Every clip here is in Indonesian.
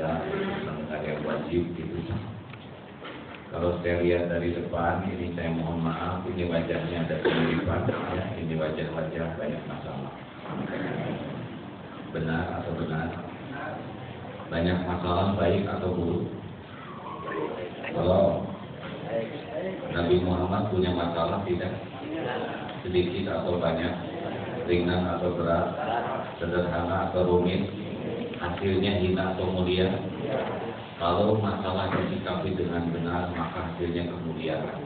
alhamdulillah ada yang wajib gitu. Kalau saya lihat dari depan ini saya mohon maaf, ini wajahnya ada kemiripan ya, ini wajah-wajah banyak masalah. Benar atau benar? Banyak masalah baik atau buruk? Kalau Nabi Muhammad punya masalah tidak? Sedikit atau banyak? Ringan atau berat? Sederhana atau rumit? Hasilnya hina atau mulia? Kalau masalah disikapi dengan benar, maka hasilnya kemuliaan.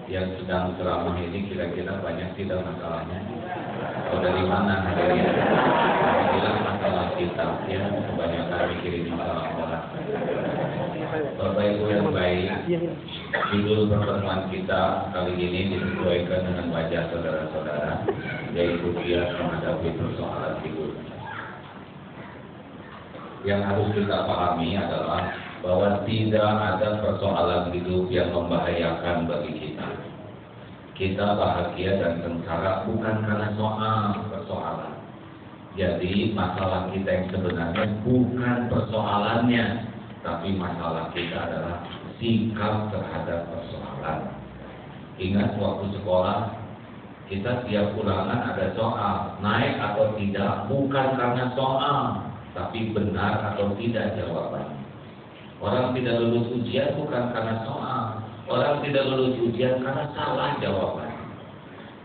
Yang sedang ceramah ini kira-kira banyak tidak masalahnya? Atau dari mana hadirnya? Bilang masalah kita, ya kebanyakan mikirin masalah orang. Bapak Ibu yang baik, judul pertemuan kita kali ini disesuaikan dengan wajah saudara-saudara, yaitu dia menghadapi persoalan hidup. Yang harus kita pahami adalah bahwa tidak ada persoalan hidup yang membahayakan bagi kita. Kita bahagia dan sengsara bukan karena persoalan. Jadi masalah kita yang sebenarnya bukan persoalannya, tapi masalah kita adalah sikap terhadap persoalan. Ingat waktu sekolah, kita tiap ulangan ada soal, naik atau tidak bukan karena soal, tapi benar atau tidak jawabannya. Orang tidak lulus ujian bukan karena soal, orang tidak lulus ujian karena salah jawaban.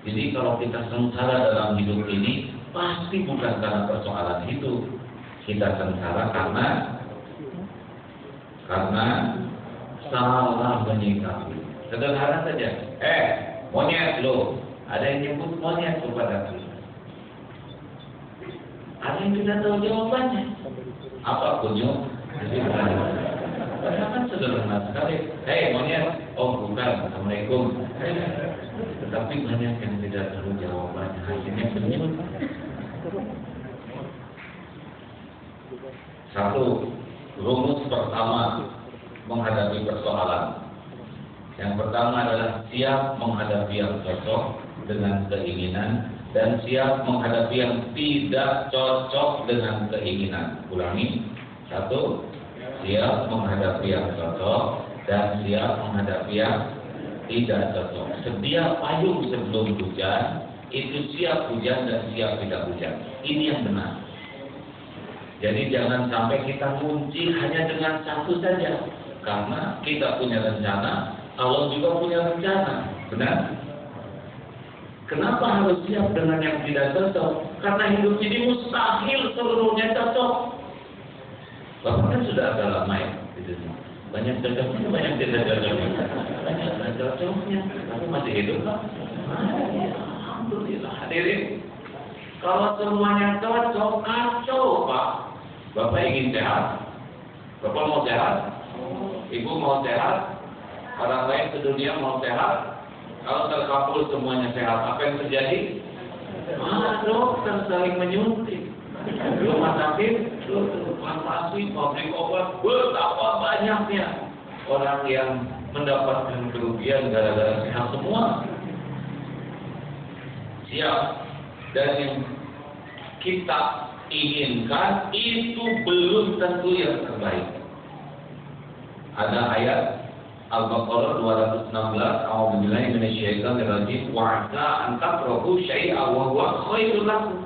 Jadi kalau kita sengsara dalam hidup ini, pasti bukan karena persoalan hidup. Kita sengsara karena salah menyikapi. Sederhana saja. Monyet lo, ada yang nyebut monyet kepada kita. Ada yang tidak tahu jawabannya. Apa kunjung? Karena kan sederhana sekali. Monyet. Oh bukan. Assalamualaikum. Tetapi banyak yang tidak tahu jawabannya. Hasilnya penyebut. Satu, rumus pertama menghadapi persoalan. Yang pertama adalah siap menghadapi yang cocok dengan keinginan dan siap menghadapi yang tidak cocok dengan keinginan. Ulangi. Satu, siap menghadapi yang cocok dan siap menghadapi yang tidak cocok. Sedia payung sebelum hujan, itu siap hujan dan siap tidak hujan. Ini yang benar. Jadi jangan sampai kita kunci hanya dengan satu saja. Karena kita punya rencana, Allah juga punya rencana. Benar? Kenapa harus siap dengan yang tidak cocok? Karena hidup ini mustahil seluruhnya cocok. Bapak kan sudah agak lama ya. Banyak cocoknya, banyak tidak cocoknya. Banyak tidak cocoknya, tapi masih hidup kan? Alhamdulillah. Hadirin, kalau semuanya cocok, kacau Pak. Bapak ingin sehat? Bapak mau sehat? Ibu mau sehat? Orang lain di dunia mau sehat? Kalau terkabul semuanya sehat, apa yang terjadi? Dokter saling menyuntik. Rumah sakit, farmasi, pabrik obat, betapa banyaknya orang yang mendapatkan kerugian gara-gara sehat semua. Siap. Dan yang kita inginkan itu belum tentu yang terbaik. Ada ayat Al-Baqarah 216, A'udzubillahi minasyaitonir rajim, wa 'asa an takrahu syai'an wa huwa khairul lakum.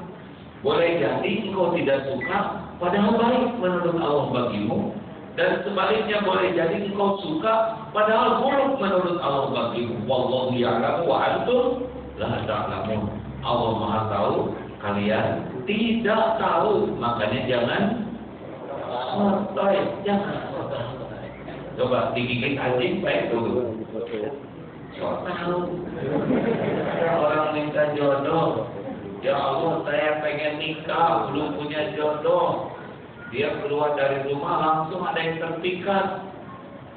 Boleh jadi engkau tidak suka, padahal baik menurut Allah bagimu, dan sebaliknya boleh jadi engkau suka, padahal buruk menurut Allah bagimu. Wallahu ya'lamu wa antum la ta'lamun. Allah Maha tahu, kalian tidak tahu, makanya jangan sotoy, jangan sotoy. Coba digigit anjing baik dulu. So tahu. Orang minta jodoh. Ya Allah, saya pengen nikah, belum punya jodoh. Dia keluar dari rumah langsung ada yang terpikat.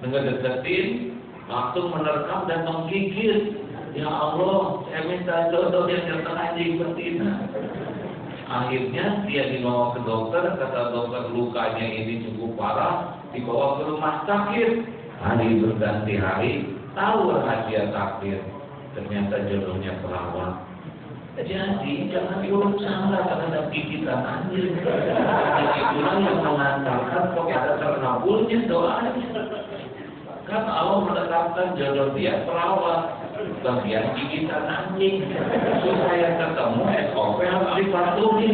Ngedeketin, langsung menerkam dan menggigit. Ya Allah, saya minta jodoh yang datang anjing betina. Akhirnya dia dibawa ke dokter, kata dokter lukanya ini cukup parah, dibawa ke rumah sakit. Hari berganti hari, tahu rahasia takdir. Ternyata jodohnya perawan. Jadi jangan diurut salah terhadap gigitan anjing. Itulah yang mengantarkan kepada terkena kabulnya doanya. Kan Allah menetapkan jodoh dia perawat, bagian gigitan anjing. Supaya ketemu SOP harus dipatuhi,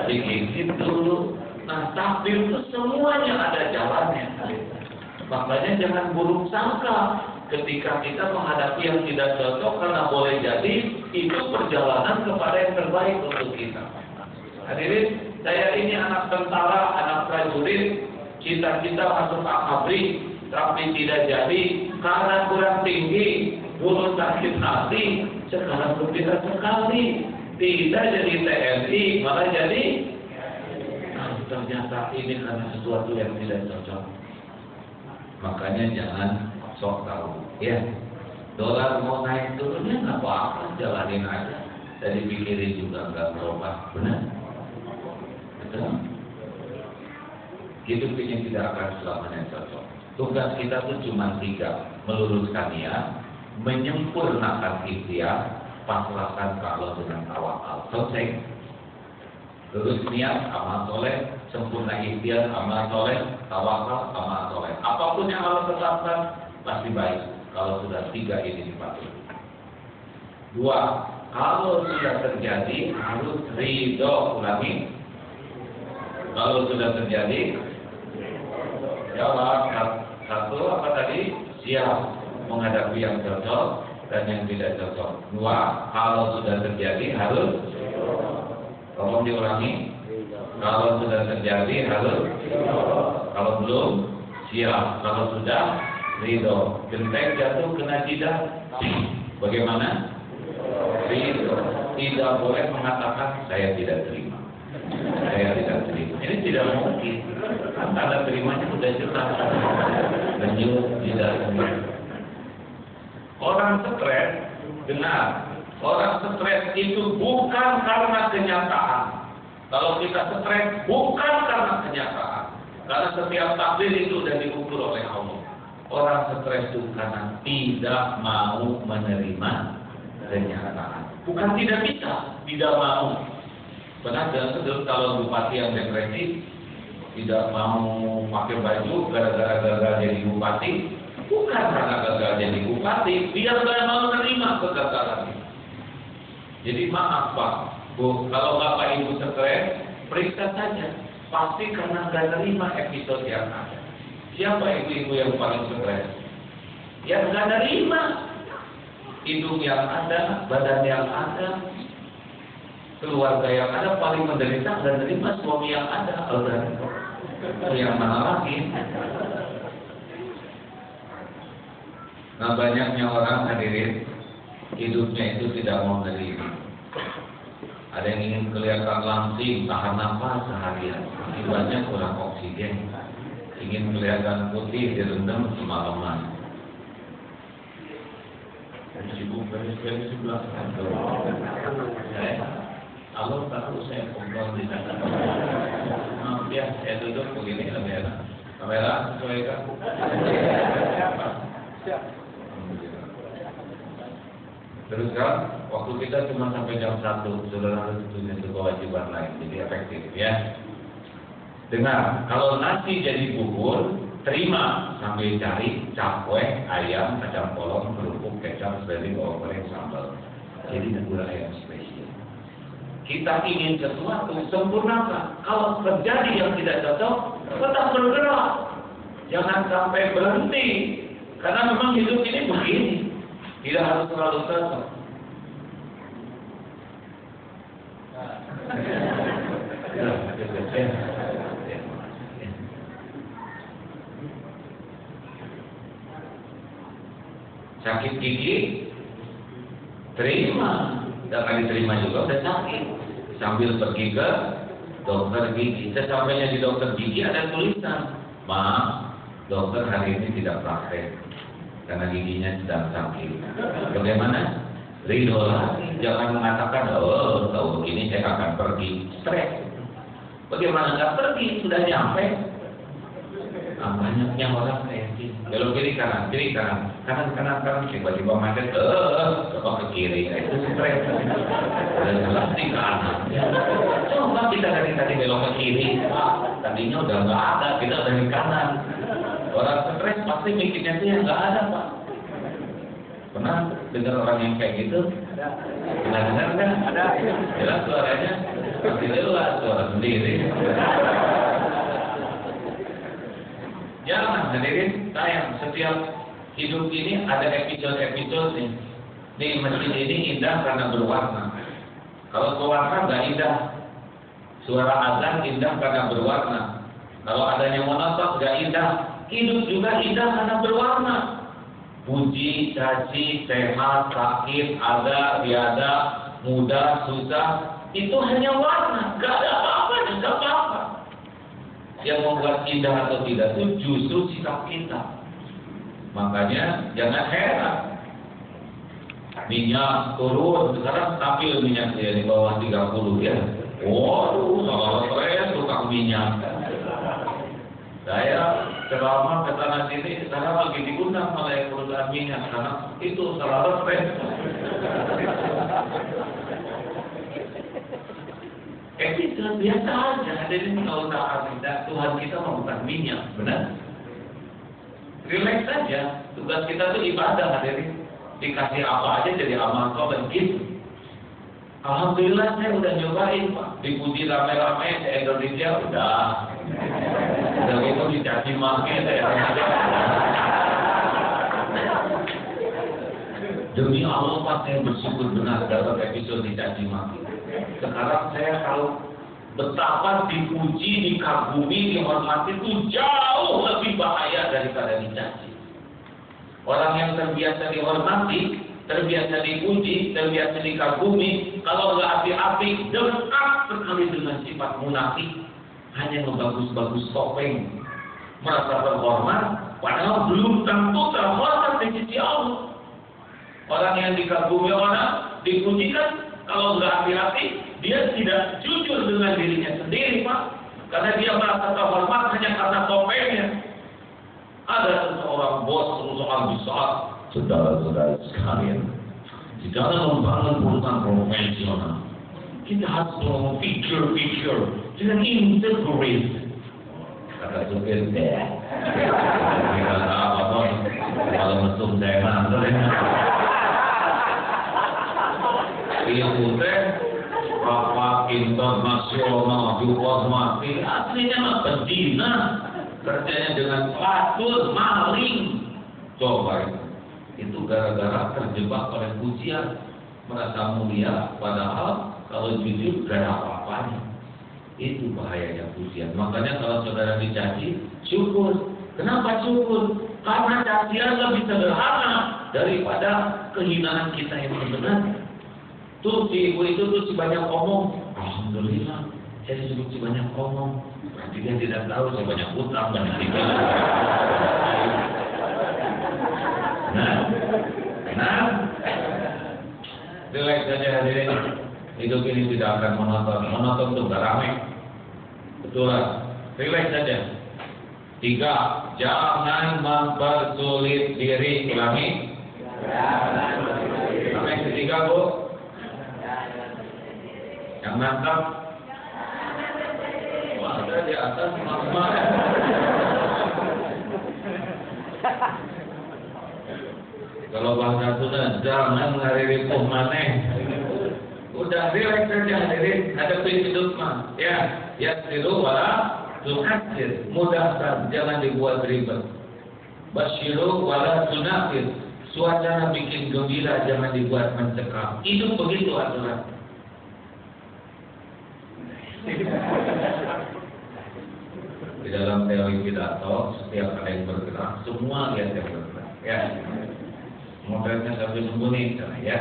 digigit dulu. Nah, takdir itu semuanya ada jalannya. Makanya jangan buruk sangka ketika kita menghadapi yang tidak cocok, karena boleh jadi itu perjalanan kepada yang terbaik untuk kita. Hadirin, saya ini anak tentara, anak prajurit, cita-cita masuk akabri, tapi tidak jadi karena kurang tinggi, dulu sakit hati, sekarang berbeda sekali, tidak jadi TNI, malah jadi ternyata ini karena sesuatu yang tidak cocok. Makanya jangan sok tahu, ya. Dolar mau naik turunnya nggak apa-apa, jalanin aja. Jadi pikirin juga nggak berubah, benar? Betul? Hidup ini tidak akan selamanya cocok. Tugas kita tuh cuma 3: meluruskan niat, menyempurnakan ikhtiar, pasrahkan ke Allah dengan tawakal. Selesai. Lurus niat, amal soleh, sempurna ikhtiar, amal soleh, tawakal, amal soleh. Apapun yang Allah tetapkan pasti baik kalau sudah 3 ini dipatuhi. 2, kalau sudah terjadi harus ridho. Ulangi. Kalau sudah terjadi, jawab. 1 apa tadi? Siap menghadapi yang cocok dan yang tidak cocok. 2, kalau sudah terjadi harus, tolong diulangi. Kalau sudah terjadi harus, kalau belum siap, kalau sudah ridho. Genteng jatuh kena jidat, bagaimana? Ridho. Tidak boleh mengatakan saya tidak terima, saya tidak terima. Ini tidak mungkin. Tanda terimanya sudah jelas. Menyuruh tidak terima. Orang stres, benar. Orang stres itu bukan karena kenyataan. Kalau kita stres bukan karena kenyataan. Karena setiap takdir itu sudah diukur oleh Allah. Orang stres itu karena tidak mau menerima kenyataan. Bukan tidak bisa, tidak mau. Pernah dengar kalau bupati yang depresi tidak mau pakai baju gara-gara gagal jadi bupati? Bukan karena gagal jadi bupati, dia tidak mau menerima kegagalan. Jadi maaf Pak, Bu, kalau Bapak Ibu stres, periksa saja. Pasti karena nggak terima episode yang ada. Siapa ibu-ibu yang paling stres? Yang nggak terima. Hidung yang ada, badan yang ada, keluarga yang ada, paling menderita dan terima suami yang ada. Yang mana lagi? Nah, banyaknya orang hadirin hidupnya itu tidak mau menerima. Ada yang ingin kelihatan langsing, tahan nafas seharian, akibatnya kurang oksigen. Ingin kelihatan putih, direndam semalaman. Sibuk beres-beres sebelah kantor. Allah tahu saya kontrol di sana. Maaf ya, saya duduk begini kamera. Kamera sesuaikan. Siap. Terus kan, waktu kita cuma sampai jam 1, saudara harus punya kewajiban lain, jadi efektif ya. Dengar, kalau nasi jadi bubur, terima sambil cari cakwe, ayam, kacang polong, kerupuk, kecap, seledri, bawang goreng, sambal. Jadi bubur ayam spesial. Kita ingin sesuatu sempurnakan. Kalau terjadi yang tidak cocok, tetap bergerak. Jangan sampai berhenti, karena memang hidup ini begini. Tidak harus selalu cocok. Sakit gigi, terima. Dan diterima juga udah sakit. Sambil pergi ke dokter gigi. Sesampainya di dokter gigi ada tulisan, maaf, dokter hari ini tidak praktek karena giginya sedang sakit. Bagaimana? Ridho lagi. Jangan mengatakan, oh, tahu begini saya akan pergi. Stres. Bagaimana nggak pergi? Sudah nyampe. Nah, banyaknya orang kayak gini. Belok kiri kanan, kanan. Tiba-tiba macet, ke kiri. Itu stres. Dan jelas di kanan. Coba kita dari tadi belok ke kiri. Tadinya udah nggak ada, kita dari kanan. Orang stres pasti mikirnya tuh yang nggak ada, Pak. Pernah dengar orang yang kayak gitu? Pernah dengar nggak? Ada. Jelas suaranya pasti jelas suara sendiri. Jangan hadirin, sayang setiap hidup ini ada episode-episode nih. Nih mesin ini indah karena berwarna. Kalau berwarna nggak indah. Suara azan indah karena berwarna. Kalau adanya monoton nggak indah. Hidup juga indah karena berwarna. Puji, caci, sehat, sakit, ada, tiada, muda, susah, itu hanya warna. Gak ada apa-apa, gak apa-apa. Yang membuat indah atau tidak itu justru sikap kita. Makanya jangan heran. Minyak turun, sekarang stabil minyak dia di bawah 30 ya. Waduh, salah stres tukang minyak. Saya ceramah ke sana sini, sekarang lagi diundang oleh perusahaan minyak karena itu salah stres. Itu biasa aja. Jadi kalau tak Tuhan kita mau bukan minyak, benar? Relax saja. Tugas kita tuh ibadah, hadirin. Dikasih apa aja jadi amal soleh gitu. Alhamdulillah saya udah nyobain, Pak. Dipuji rame-rame di Indonesia udah. Udah gitu dicaci maki saya. Demi Allah Pak, saya bersyukur benar dalam episode dicaci maki. Sekarang saya tahu betapa dipuji, dikagumi, dihormati itu jauh lebih bahaya daripada dicaci. Orang yang terbiasa dihormati, terbiasa dipuji, terbiasa dikagumi, kalau nggak hati-hati, dekat sekali dengan sifat munafik, hanya ngebagus-bagus topeng, merasa terhormat, padahal belum tentu terhormat di sisi Allah. Orang yang dikagumi orang, dipujikan, kalau nggak hati-hati, dia tidak jujur dengan dirinya sendiri, Pak. Karena dia merasa terhormat hanya karena topengnya. Ada seseorang bos perusahaan besar, saudara-saudara sekalian, di dalam membangun perusahaan profesional, kita harus membangun figur-figur dengan integritas. Kata supir, kita tahu apa, kalau mesum saya mantul ya. Ilmu teh, rapat internasional, dihormati, aslinya mah pendina. Kerjanya dengan patur, maling. Coba itu gara-gara terjebak oleh pujian, merasa mulia, padahal kalau jujur gak ada apa-apanya. Itu bahayanya pujian. Makanya kalau saudara dicaci, syukur. Kenapa syukur? Karena cacian lebih sederhana daripada kehinaan kita yang sebenarnya. Tuh si ibu itu tuh si banyak omong. Alhamdulillah, saya disebut si banyak omong. Berarti dia tidak tahu saya banyak utang, banyak tiga. Nah, relax saja hadirin. Hidup ini tidak akan monoton. Monoton itu gak ramai. Betul lah. Relax saja. 3, jangan mempersulit diri. Ulangi. Sampai ketiga, Bu. Yang mantap. Wah, ada di atas mama. Kalau bahasa Sunda, jangan ngariri puh maneh. Udah relax saja hadirin, hadapi hidup mah. Ya siru wala tu'assir. Mudahkan, jangan dibuat ribet. Basyiru wala tunafir. Suasana bikin gembira, jangan dibuat mencekam. Hidup begitu aturan. Di dalam teori pidato, setiap ada yang bergerak, semua lihat yang bergerak. Ya, modelnya sampai sembunyi, ya.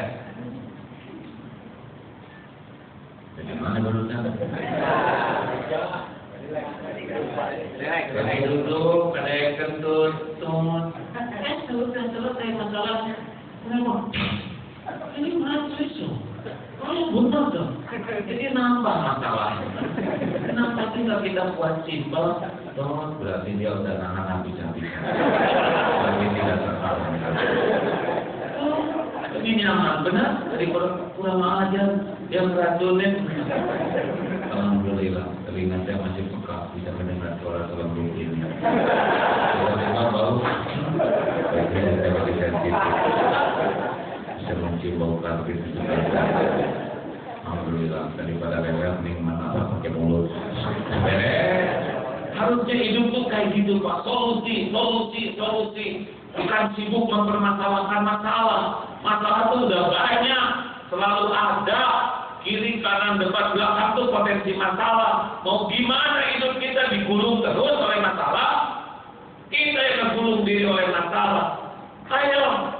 Bagaimana barusan? Ada yang duduk, ada yang kentut, selesai masalahnya. Kenapa? Ini mahasiswa. Oh, benar dong. Jadi nambah masalah. Kenapa tinggal kita buat simpel? Toh, berarti dia udah nahan habis-habisan. Lagi tidak tertahan. Lebih nyaman, benar? Dari kurang ajar, yang racunin. Alhamdulillah, telinga saya masih peka, bisa mendengar suara-suara begini. Tiba-tiba mencium bau karbit. Alhamdulillah, daripada lewat nih mana pakai mulut. Harusnya hidup tuh kayak gitu Pak, solusi. Bukan sibuk mempermasalahkan masalah. Masalah tuh udah banyak, selalu ada. Kiri, kanan, depan, belakang tuh potensi masalah. Mau gimana hidup kita digulung terus oleh masalah? Kita yang tergulung diri oleh masalah. Ayo,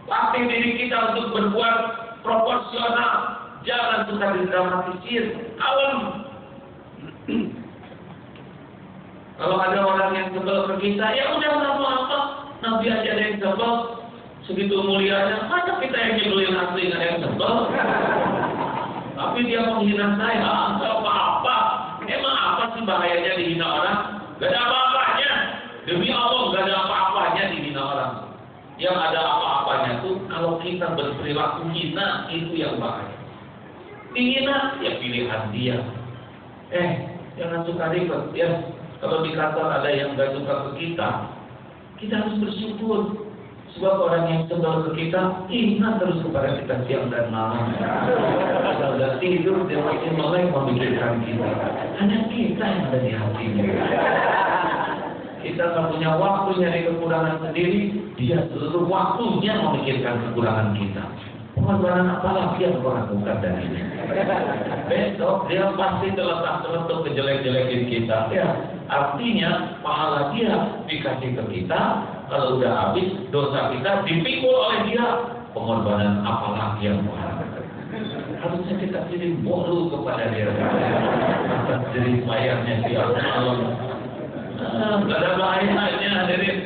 latih diri kita untuk berbuat proporsional. Jangan suka didramatisir. Kalem. Kalau ada orang yang sebel ke kita, ya udah nggak apa-apa. Nabi aja ada yang sebel. Segitu mulianya, masa kita yang nyebelin asli nggak ada yang sebel? Tapi dia menghina saya, nggak apa-apa. Emang apa sih bahayanya dihina orang? Gak ada apa-apanya. Demi Allah gak ada apa-apanya dihina orang. Yang ada apa-apanya tuh kalau kita berperilaku hina, itu yang bahaya. Dihina, ya pilihan dia. Jangan suka ribet ya. Kalau di kantor ada yang gak suka ke kita harus bersyukur. Sebab orang yang sebel ke kita, ingat terus kepada kita siang dan malam. Kalau udah tidur, dia masih mulai memikirkan kita. Hanya kita yang ada di hatinya. Kita nggak punya waktu nyari kekurangan sendiri, dia seluruh waktunya memikirkan kekurangan kita. Pengorbanan apa lagi yang kau lakukan dari ini? Besok dia pasti terletak-terletak kejelek-jelekin kita. Ya, artinya pahala dia dikasih ke kita. Kalau udah habis, dosa kita dipikul oleh dia. Pengorbanan apalagi yang mengharapkan. Harusnya kita kirim bolu kepada dia. Atas jerih payahnya dia. Gak ada bahayanya hadirin.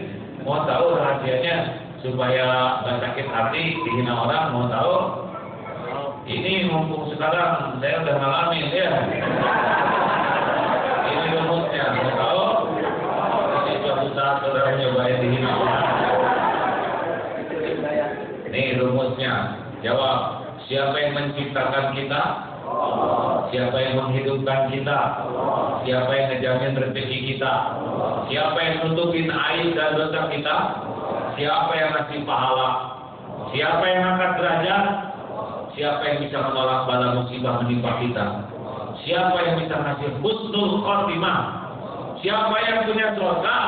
Mau tahu rahasianya supaya gak sakit hati dihina orang? Mau tahu? Ini mumpung sekarang saya udah ngalamin ya. Ini rumusnya. Mau tahu? Suatu saat saudara nyobain dihina orang. Ini rumusnya. Jawab. Siapa yang menciptakan kita? Siapa yang menghidupkan kita? Siapa yang ngejamin rezeki kita? Siapa yang nutupin aib dan dosa kita? Siapa yang ngasih pahala? Siapa yang angkat derajat? Siapa yang bisa menolak bala musibah menimpa kita? Siapa yang bisa ngasih husnul khotimah? Siapa yang punya surga?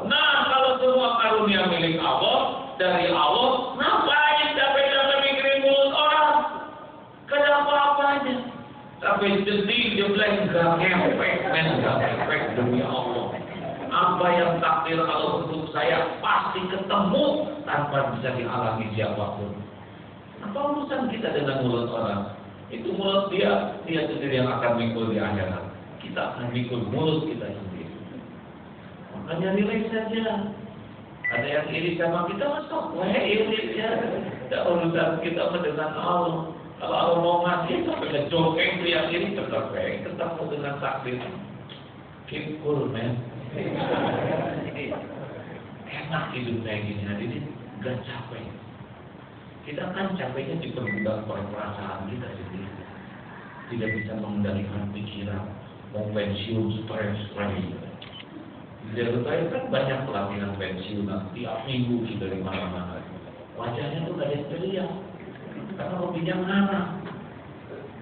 Nah, kalau semua karunia milik Allah, dari Allah, ngapain capek-capek mikirin mulut orang? Gak ada apa-apanya. Tapi sedih, jebleng, gak ngepek demi Allah. Apa yang takdir Allah untuk saya pasti ketemu tanpa bisa dihalangi siapapun. Apa urusan kita dengan mulut orang? Itu mulut dia sendiri yang akan mikul di akhirat. Kita akan mikul mulut kita sendiri. Makanya relax saja. Ada yang iri sama kita, masa iri ya. Tidak urusan kita dengan Allah. Kalau Allah mau ngasih, sampai ngejokeng itu yang iri ketemu dengan takdir. Keep cool, man. Enak hidup kayak gini, hadirin, gak capek. Kita kan capeknya diperbudak oleh perasaan kita sendiri. Tidak bisa mengendalikan pikiran, mau pensiun stres. Di Jakarta kan banyak pelatihan pensiun, tiap minggu kita dari mana-mana. Wajahnya tuh gak ada yang ceria, karena hobinya mana?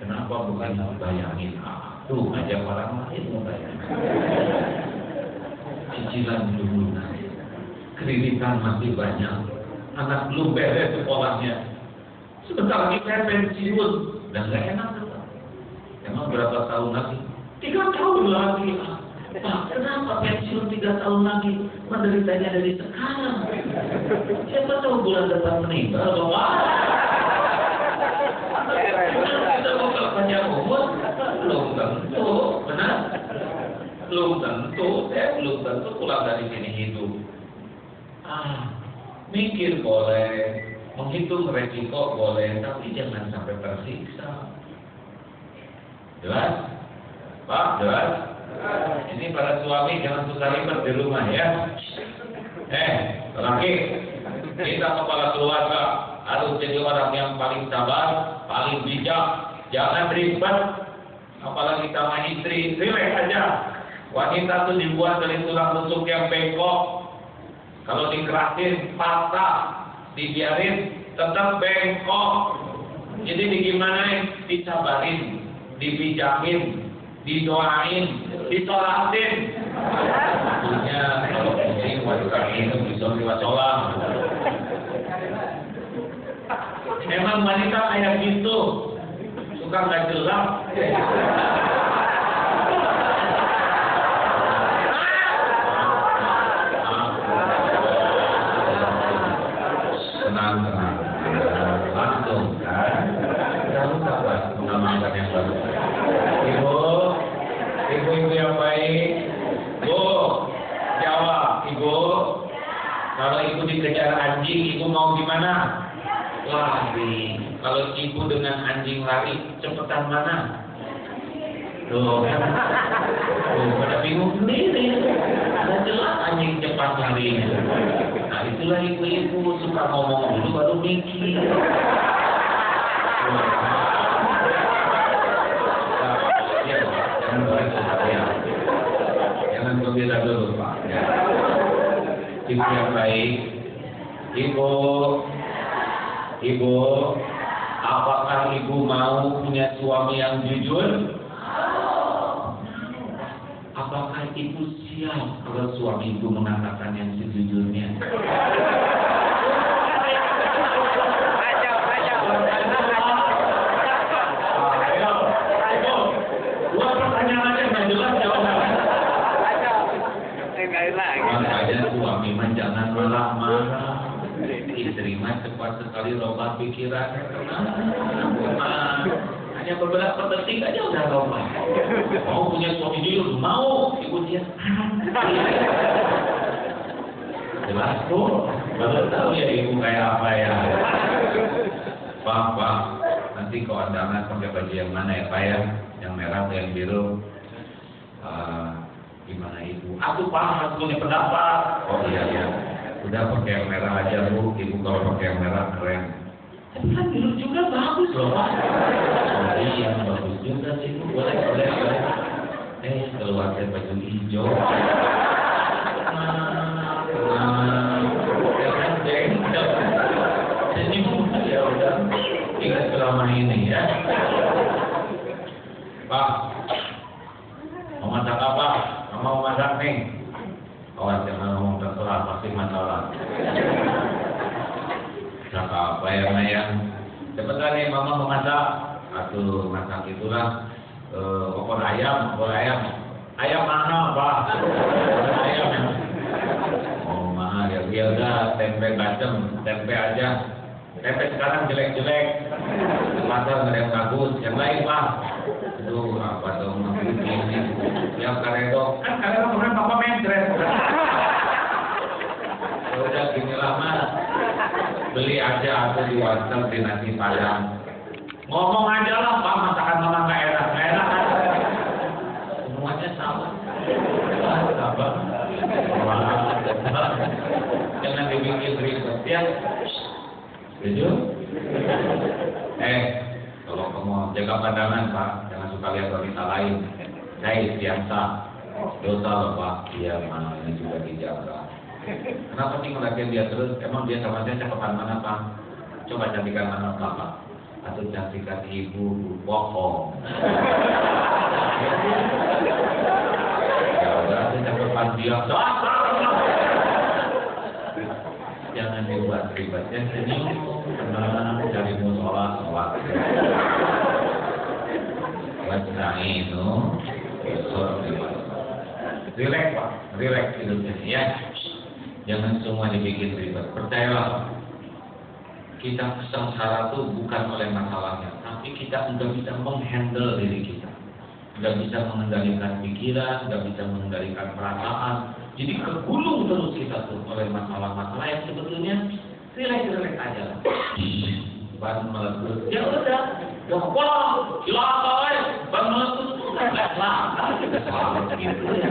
Kenapa bukan bayangin? Tuh ngajak orang lain mau bayangin. Cicilan belum lunas, kreditan masih banyak, anak belum beres sekolahnya. Sebentar lagi saya pensiun dan gak enak tetap. Emang berapa tahun lagi? 3 tahun lagi. Pak, kenapa pensiun 3 tahun lagi? Menderitanya dari sekarang. Siapa tahu bulan depan meninggal, Bapak? Kita bakal panjang umur? Belum tentu, benar? Belum tentu, saya belum tentu pulang dari sini hidup. Mikir boleh, menghitung resiko boleh, tapi jangan sampai tersiksa. Jelas? Pak, jelas? Ini para suami jangan suka ribet di rumah ya. Laki, kita kepala keluarga harus jadi orang yang paling sabar, paling bijak, jangan ribet. Apalagi sama istri, relax aja. Wanita itu dibuat dari tulang rusuk yang bengkok. Kalau dikerasin, patah, dibiarin, tetap bengkok. Jadi digimanain? Disabarin, dipijamin, didoain, disolatin. Tentunya kalau kucing waduh kaki itu bisa diwacolang. Emang wanita kayak gitu, suka nggak jelas. Tenang, langsung kan. Kamu kapan mengamalkan yang baru? Ibu yang baik. Bu, jawab, Ibu. Kalau ibu dikejar anjing, ibu mau gimana? Lari. Kalau ibu dengan anjing lari, cepetan mana? Tuh kan? Tuh, pada bingung sendiri. Ada jelas anjing cepat larinya. Nah, itulah ibu-ibu suka ngomong dulu baru mikir. Jangan berbeda dulu, Pak. Ya. Ibu yang baik, Ibu, apakah ibu mau punya suami yang jujur? Apakah ibu siap kalau suami ibu mengatakan yang sejujurnya? Dua pertanyaan aja nggak jelas jawabannya. Makanya suami mah jangan marah-marah. Istri mah cepat sekali robah pikirannya. Hanya beberapa detik aja udah robah. Mau punya suami jujur? Mau. Ibu dia. Jelas tuh. Baru tahu ya ibu kayak apa ya. Pak. Nanti kalau Anda pakai baju yang mana ya Pak ya? Yang merah atau yang biru? Gimana ibu? Aku paham punya pendapat. Oh iya. Udah pakai yang merah aja Bu. Ibu kalau pakai yang merah keren. Tapi kan biru juga bagus loh Pak. Oh iya bagus juga sih Bu. Boleh. Keluar dari baju hijau. Jangan jengkel. Senyum ya udah. Ingat selama ini ya. Pak, mau masak apa? Mau masak nih? Awas jangan ngomong terserah, pasti masalah. Masak apa ya Mayang? Cepetan nih Mama mau masak. Aduh masak itulah opor ayam. Ayam mahal Pak. Ayam yang oh mahal ya udah tempe bacem, tempe aja. Tempe sekarang jelek-jelek. Pasar nggak ada yang bagus. Yang lain Pak. Aduh apa dong ini? Yang karedok. Kan karedok kemarin Papa mentret. Udah gini lama. Beli aja atau di warteg di nasi padang. Ngomong aja lah Pak, masakan Mama nggak enak kan? Semuanya sama. Sabar. Jangan dibikin ribet ya. Setuju? Kalau kamu jaga pandangan Pak, jangan suka lihat wanita lain. Saya biasa. Dosa loh Pak. Iya mana juga dijaga. Kenapa sih ngeliatin dia terus? Emang dia sama saya cakepan mana Pak? Coba cantikan mana Pak? Atau cantikan ibu bohong. Ya udah, saya cakepan dia. Jangan dibuat ribetnya, senyum, tenang, cari musola, sholat. Wajnainu, besok relax Pak, relax hidupnya ya. Jangan semua dibikin ribet. Percayalah, kita sengsara itu bukan oleh masalahnya, tapi kita nggak bisa menghandle diri kita, nggak bisa mengendalikan pikiran, nggak bisa mengendalikan perasaan. Jadi kegulung terus kita tuh oleh masalah-masalah yang sebetulnya relax aja lah. Ban meletus, ya udah, wah, silakan, ban meletus, lah, kita selamat gitu ya.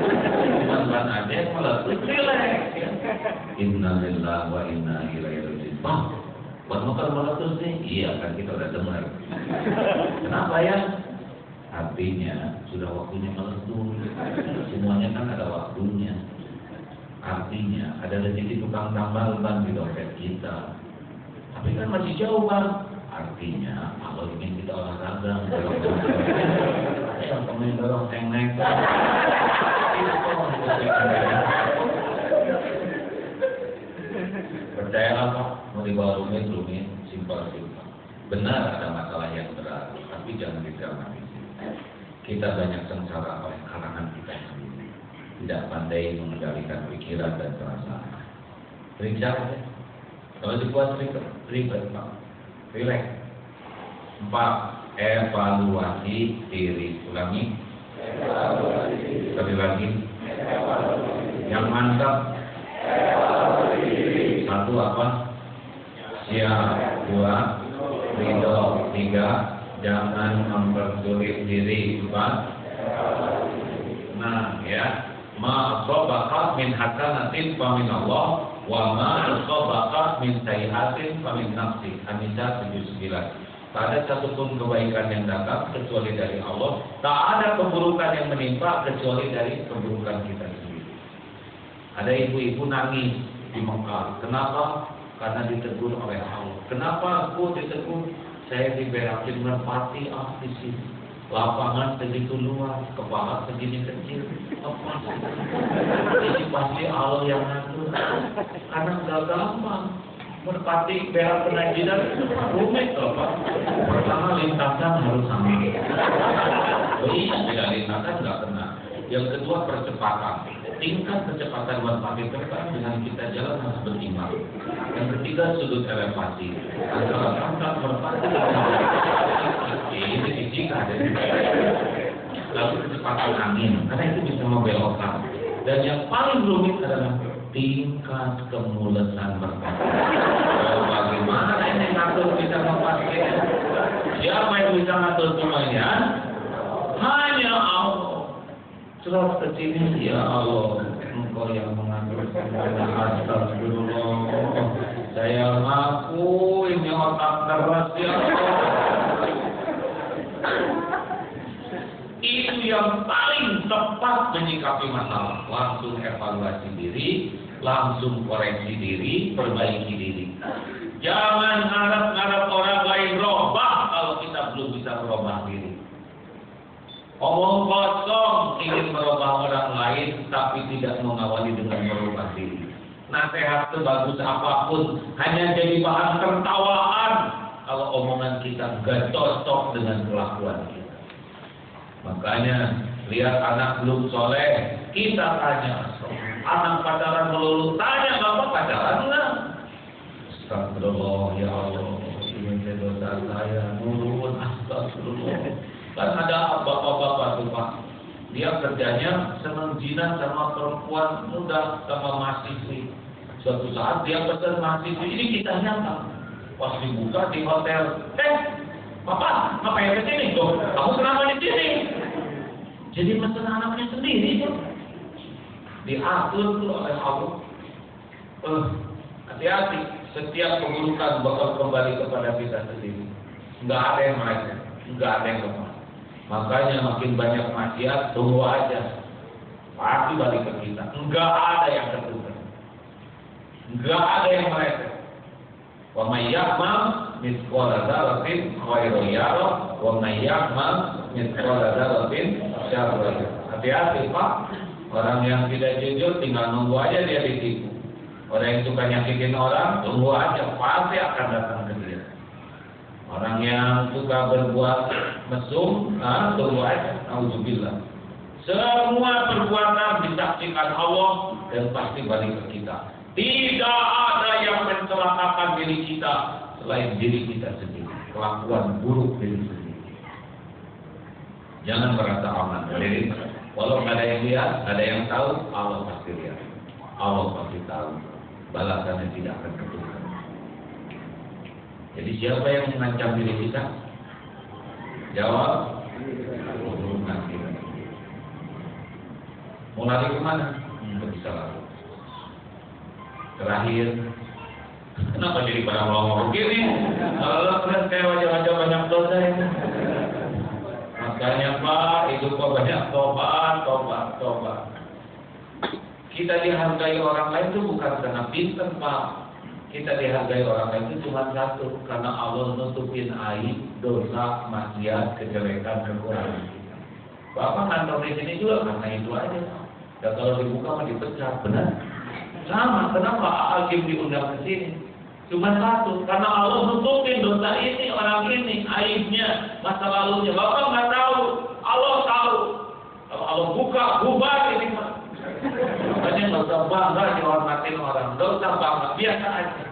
Ban aja yang meletus, relax. Innalillahi wa inna ilaihi raji'un. Ban motor meletus nih, iya kan kita udah dengar. Kenapa ya? Artinya sudah waktunya meletus. Semuanya kan ada waktunya. Artinya ada rezeki tukang tambal ban di dompet kita. Tapi kan masih jauh Bang. Artinya kalau ingin kita olahraga, yang temen dorong tengnek. Percayalah Pak, mau dibawa rumit, simpel. Benar ada masalah yang berat, tapi jangan didramatisir. Kita banyak sengsara oleh kalangan kita sendiri, tidak pandai mengendalikan pikiran dan perasaan. Periksa aja. Kalau dibuat ribet Pak, relax. 4. Evaluasi diri. Ulangi. Sekali lagi. Yang mantap. 1 apa? Siap. 2. Ridho. 3. Jangan mempersulit diri. 4. Nah ya, ma asabaka min hasanatin fa min Allah wa ma asabaka min sayyi'atin fa min nafsi. An-Nisa 79. Tak ada satupun kebaikan yang datang kecuali dari Allah. Tak ada keburukan yang menimpa kecuali dari keburukan kita sendiri. Ada ibu-ibu nangis di Mekah. Kenapa? Karena ditegur oleh Allah. Kenapa aku ditegur? Saya diberakin merpati di sini. Lapangan segitu luas, kepala segini kecil. Apa sih? Ini pasti Allah yang ngatur. Karena nggak gampang. Merpati berak penajidan itu rumit loh Pak. Pertama lintasan harus sama. Iya, tidak lintasan nggak kena. Yang kedua percepatan. Tingkat kecepatan merpati terbang dengan kita jalan harus berimbang. Yang ketiga sudut elevasi. Antara tangkap merpati ini fisika. Lalu kecepatan angin, karena itu bisa membelokkan. Dan yang paling rumit adalah tingkat kemulesan merpati. Bagaimana ini ngatur kita merpati? Siapa yang bisa ngatur semuanya? Hanya Allah. Surat kecil ya Allah, Engkau yang mengatur semuanya. Astagfirullah. Saya ngaku ini otak keras ya Allah. Itu yang paling tepat menyikapi masalah. Langsung evaluasi diri, langsung koreksi diri, perbaiki diri. Jangan harap-harap orang lain robah kalau kita belum bisa merubah diri. Omong kosong ingin merubah orang lain tapi tidak mengawali dengan merubah diri. Nasihat sebagus apapun hanya jadi bahan tertawaan kalau omongan kita gak cocok dengan kelakuan kita. Makanya lihat anak belum soleh, kita tanya. Anak pacaran melulu, tanya bapak pacaran enggak? Astagfirullah ya Allah, ini dosa saya, nurun astagfirullah. Kan ada bapak-bapak tuh Pak, dia kerjanya senang zina sama perempuan muda, sama mahasiswi. Suatu saat dia pesan mahasiswi, ini kita nyata. Pas dibuka di hotel, Papa, ngapain ke sini? Tuh, kamu kenapa di sini? Jadi mesen anaknya sendiri tuh. Diatur tuh oleh Allah. Hati-hati, setiap keburukan bakal kembali kepada kita sendiri. Enggak ada yang meleset, enggak ada yang lepas. Makanya makin banyak maksiat, tunggu aja. Pasti balik ke kita. Enggak ada yang tertukar. Enggak ada yang meleset. Wa may ya'mal mithqala dzarratin khairan yarah wa may ya'mal mithqala dzarratin syarran yarah. Hati-hati Pak, orang yang tidak jujur tinggal nunggu aja dia ditipu. Orang yang suka nyakitin orang, tunggu aja pasti akan datang ke dia. Orang yang suka berbuat mesum, tunggu aja. Auzubillah. Semua perbuatan disaksikan Allah dan pasti balik ke kita. Tidak ada yang mencelakakan diri kita selain diri kita sendiri. Kelakuan buruk diri sendiri. Jangan merasa aman dari walau ada yang lihat, ada yang tahu, Allah pasti lihat. Allah pasti tahu. Balasannya tidak akan ketukar. Jadi siapa yang mengancam diri kita? Jawab. Nanti. Mau lari kemana? Nggak bisa lari. Terakhir, kenapa jadi pada ngomong begini? Kalau lihat kayak wajah-wajah banyak dosa ini. Makanya Pak, hidup kok banyak tobat. Kita dihargai orang lain itu bukan karena pintar Pak. kita dihargai orang lain itu cuma satu, karena Allah nutupin aib, dosa, maksiat, kejelekan, kekurangan kita. Bapak kantor di sini juga karena itu aja. Dan kalau dibuka mah dipecat, benar? Sama, kenapa hakim diundang ke sini? Cuma satu, karena Allah nutupin dosa ini, orang ini, aibnya, masa lalunya. Bapak nggak tahu, Allah tahu. Kalau Allah buka, bubar ini mah. Makanya nggak usah bangga dihormatin orang, nggak usah bangga, biasa aja.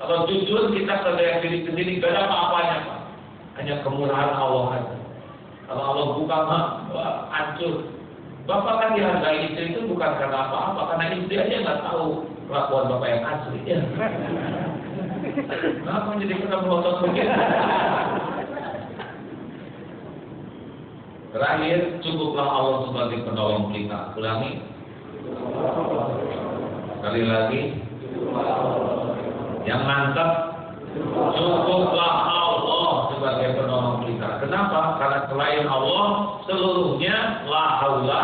Kalau jujur kita kerja diri sendiri, gak ada apa-apanya Pak. Hanya kemurahan Allah aja. Kalau Allah buka mah, hancur. Bapak kan dihargai istri itu bukan karena apa-apa, karena istri aja nggak tahu kelakuan bapak yang asli. Ya. Kenapa jadi kita melotot begitu? Terakhir, cukuplah Allah sebagai penolong kita. Ulangi. Sekali lagi. Yang mantap, cukuplah Allah sebagai penolong kita. Kenapa? Karena selain Allah, seluruhnya la haula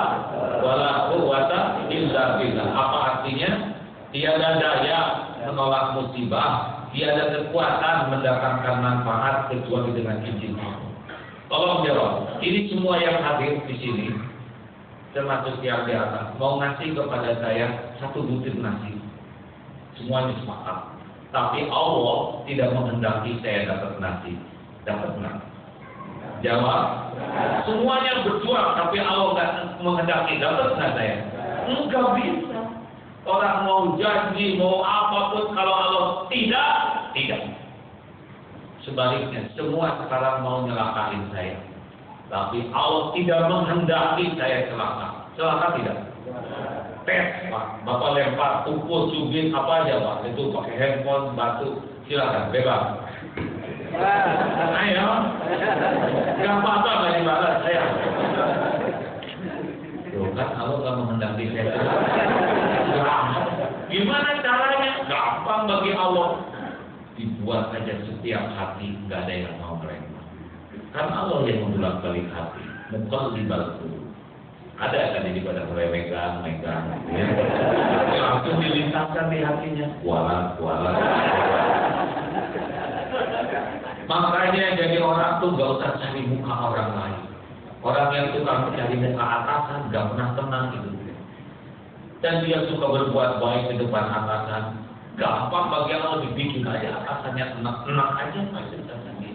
wala quwwata illa billah. Apa artinya? Tiada daya menolak musibah, tiada kekuatan mendatangkan manfaat kecuali dengan izin Allah. Tolong jawab. Ini semua yang hadir di sini, termasuk yang di atas, mau ngasih kepada saya 1 butir nasi. Semuanya sepakat. Tapi Allah tidak menghendaki saya dapat nasi. Dapat nggak? Jawab. Semuanya berjuang, tapi Allah nggak menghendaki. Dapat nggak saya? Enggak bisa. Orang mau janji, mau apapun, kalau Allah tidak. Sebaliknya, semua sekarang mau nyelakain saya. Tapi Allah tidak menghendaki saya celaka. Celaka tidak? Tes, Pak. Bapak lempar, pukul, cubit, apa aja, Pak. Itu pakai handphone, batu, silakan, bebas. Ayo. Gak apa-apa, gak dibalas, saya. Tuh kan, Allah gak menghendaki saya. Gimana caranya? Gampang bagi Allah. Dibuat aja setiap hati, gak ada yang mau melempar. Kan Allah yang membolak-balik hati. Muqallibal qulub. Ada kan ini pada mulai megang, ya. Langsung dilintaskan di hatinya. Kualat. Makanya jadi orang tuh gak usah cari muka orang lain. Orang yang tukang mencari muka atasan gak pernah tenang gitu. Dan dia suka berbuat baik di depan atasan. Gampang bagi Allah dibikin aja atasannya enak aja pasti atasannya.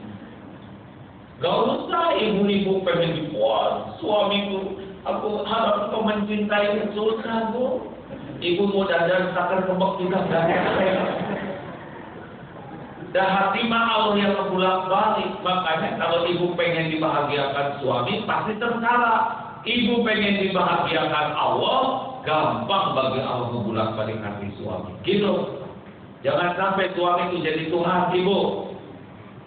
Gak usah ibu-ibu pengen dipuas suamiku. Aku harap kau mencintai susah, Bu. Ibu mau dandan takkan kembang juga gak ada. Dan hati mah Allah yang membulak-balik. Makanya kalau ibu pengen dibahagiakan suami pasti tersalah. Ibu pengen dibahagiakan Allah, gampang bagi Allah membulak-balik hati suami. Gitu. Jangan sampai suami itu jadi Tuhan, Ibu.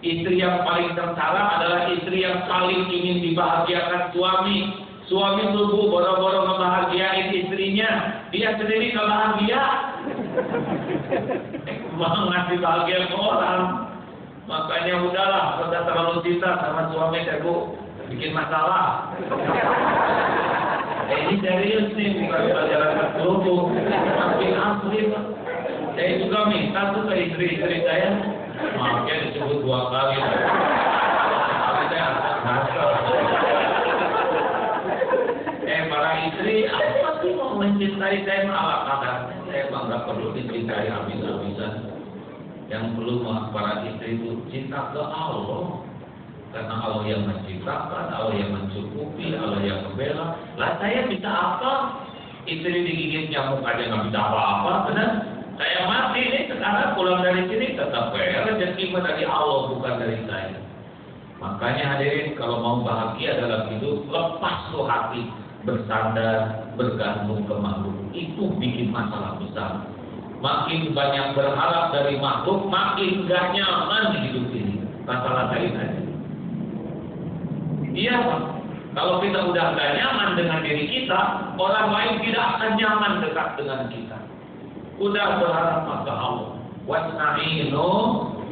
Istri yang paling tersalah adalah istri yang paling ingin dibahagiakan suami. Suami subuh boro-boro membahagiain istrinya, dia sendiri gak bahagia. Mau ngasih bahagia ke orang. Makanya udahlah, sudah terlalu cinta sama suami saya, Bu, bikin masalah. Ini serius nih, bukan pelajaran kerupuk, tapi asli, Pak. Saya juga minta tuh ke istri-istri saya, maafnya disebut 2 kali. Tapi saya asal. Para istri, apa sih mau mencintai saya ala kadarnya? Saya nggak perlu dicintai habis-habisan. Yang perlu para istri itu cinta ke Allah, karena Allah yang menciptakan, Allah yang mencukupi, Allah yang membela. Lah saya bisa apa? Istri digigit nyamuk aja nggak bisa apa-apa, benar? Saya mati nih sekarang pulang dari sini tetap rezeki dari Allah bukan dari saya. Makanya hadirin, kalau mau bahagia dalam hidup, lepas tuh hati. Bersandar, bergantung ke makhluk, itu bikin masalah besar. Makin banyak berharap dari makhluk, makin gak nyaman di hidup ini. Masalah lain aja. Iya, Pak. Kalau kita udah gak nyaman dengan diri kita, orang lain tidak akan nyaman dekat dengan kita. Udah berharap pada Allah. Wasta'inu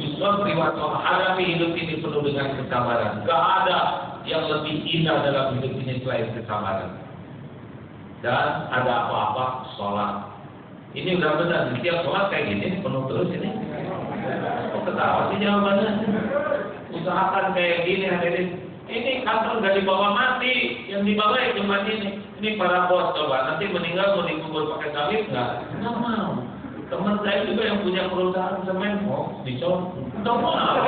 bisabri wa sabar. Hadapi hidup ini penuh dengan kesabaran. Gak ada yang lebih indah dalam hidup ini selain kesabaran. Dan ada apa-apa, sholat. Ini udah benar, setiap sholat kayak gini, penuh terus ini. Kok ketawa sih jawabannya? Usahakan kayak gini hadirin. Ini kantor nggak dibawa mati, yang dibawa ya cuma ini. Ini para bos coba, nanti meninggal mau dikubur pakai salib nggak? Nggak mau. Teman saya juga yang punya perusahaan semen, oh dicor, nggak mau.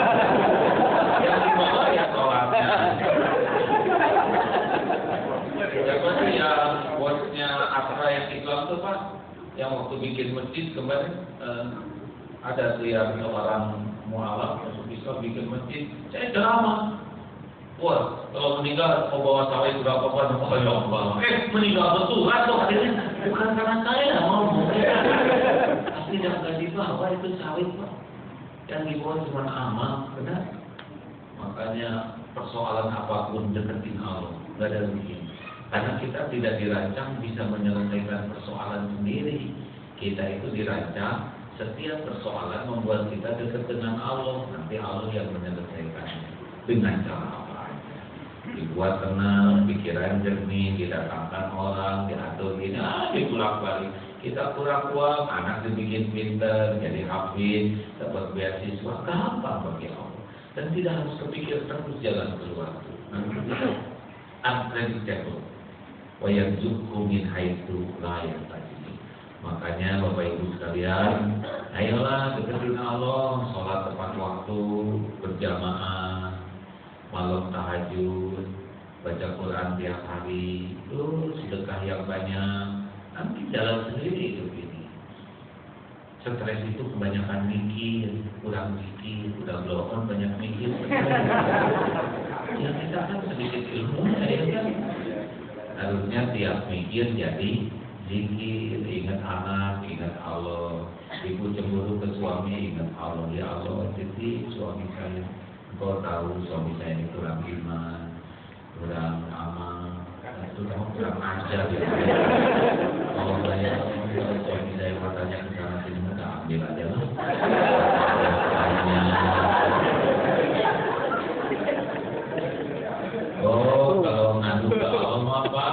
Yang dibawa ya sholatnya. Siapa sih yang bosnya Asra yang Islam tuh Pak? Yang waktu bikin masjid kemarin ada tuh yang orang mualaf masuk Islam bikin masjid. Saya ceramah. Wah, kalau meninggal mau bawa sawit berapa banyak? Oh ya Allah. Meninggal betulan tuh hadirin. Bukan karena saya ngomong. Pasti nggak dibawa itu sawit Pak. Yang dibawa cuma amal, benar? Makanya persoalan apapun deketin Allah, nggak ada begini. Karena kita tidak dirancang bisa menyelesaikan persoalan sendiri. Kita itu dirancang setiap persoalan membuat kita dekat dengan Allah. Nanti Allah yang menyelesaikan dengan cara apa? Dibuat tenang, pikiran jernih, didatangkan orang, diatur gini, dipulang balik. Kita kurang uang, anak dibikin pinter, jadi hafid, dapat beasiswa, gampang bagi Allah. Dan tidak harus kepikir terus jalan keluar. Unpredictable. Wayarzuqhu min haitsu la yahtasib. Makanya Bapak Ibu sekalian, ayolah deketin Allah, sholat tepat waktu, berjamaah, malam tahajud, baca Quran tiap hari, terus sedekah yang banyak, nanti jalan sendiri hidup ini. Stres itu kebanyakan mikir, kurang mikir, udah blow on banyak mikir. Ya kita kan sedikit ilmu, ya kan. Harusnya tiap mikir jadi zikir, ingat anak, ingat Allah. Ibu cemburu ke suami, ingat Allah. Ya Allah, jadi suami saya, engkau tahu suami saya ini kurang iman, kurang amal, kurang ajar ya. Kalau saya, suami saya matanya ke sana sini, udah ambil aja lah. Oh, kalau ngadu ke Allah apa?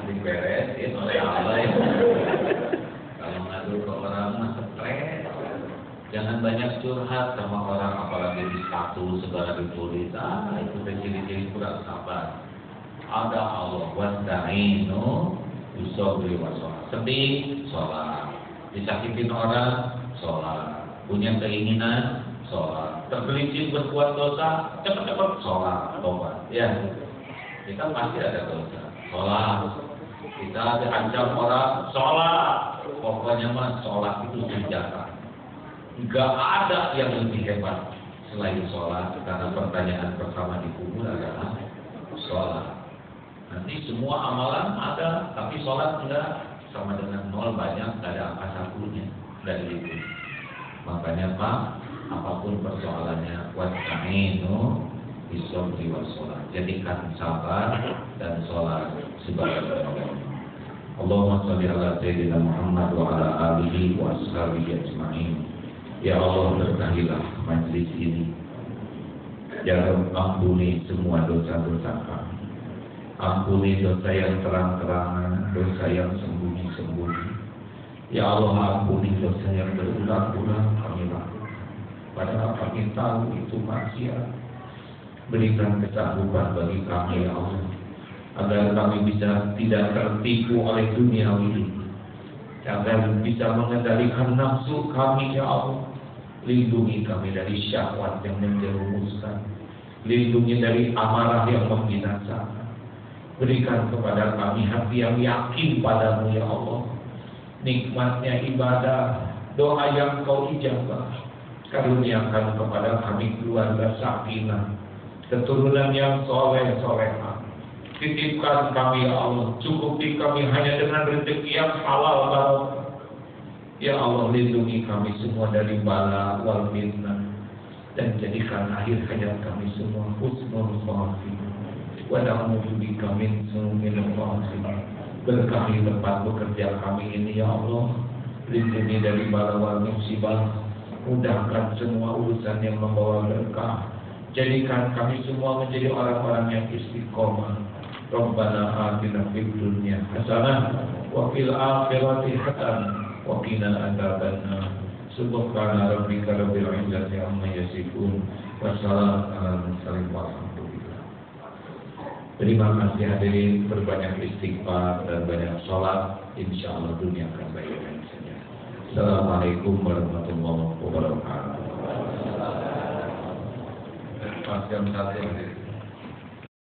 Diberesin oleh Allah ya. Kalau ngadu ke orang mah stres. Jangan banyak curhat sama orang, apalagi di status segala ditulis. Itu ciri-ciri kurang sabar. Ada Allah wasta'inu bisabri wassalah. Sedih, sholat. Disakitin orang, sholat. Punya keinginan, sholat. Tergelincir berbuat dosa, cepat-cepat sholat, tobat. Ya, kita pasti ada dosa. Sholat. Kita diancam orang, sholat. Pokoknya mah sholat itu senjata. Gak ada yang lebih hebat selain sholat. Karena pertanyaan pertama di kubur adalah sholat. Nanti semua amalan ada, tapi sholat enggak. Sama dengan nol banyak, gak ada angka satunya dari itu. Makanya Pak, apapun persoalannya, wasta'inu bisabri wassalah. Jadikan sabar dan sholat sebagai penolong. Allahumma sholli ala sayyidina Muhammad wa ala alihi wa ashabihi ajma'in. Ya Allah, berkahilah majlis ini. Ya Rabb, ampuni semua dosa-dosa kami. Ampuni dosa yang terang-terangan, dosa yang sembunyi-sembunyi. Ya Allah, ampuni dosa yang berulang-ulang kami lakukan. Padahal kami tahu itu maksiat. Berikan kesanggupan bagi kami ya Allah, agar kami bisa tidak tertipu oleh dunia ini, agar bisa mengendalikan nafsu kami ya Allah. Lindungi kami dari syahwat yang menjerumuskan, lindungi dari amarah yang membinasakan. Berikan kepada kami hati yang yakin padamu ya Allah. Nikmatnya ibadah, doa yang kau ijabah. Karuniakan kepada kami keluarga sakinah, keturunan yang soleh-solehah. Titipkan kami ya Allah, cukupi kami hanya dengan rezeki yang halal barokah. Ya Allah, lindungi kami semua dari bala wal fitnah, dan jadikan akhir hayat kami semua husnul khatimah. Wa na'udzubika min su'il khatimah. Berkahi tempat bekerja kami ini ya Allah, lindungi dari bala wal musibah. Mudahkan semua urusan yang membawa berkah. Jadikan kami semua menjadi orang-orang yang istiqomah. Rabbana atina fid dunya hasanah wa fil akhirati hasanah wa qina adzabannar. Subhana rabbika rabbil izzati amma yasifun wa salamun alal mursalin walhamdulillah. Terima kasih hadirin, berbanyak istighfar dan banyak sholat, insya Allah dunia akan baik-baik saja. Assalamualaikum warahmatullahi wabarakatuh. Pas jam 1 ya.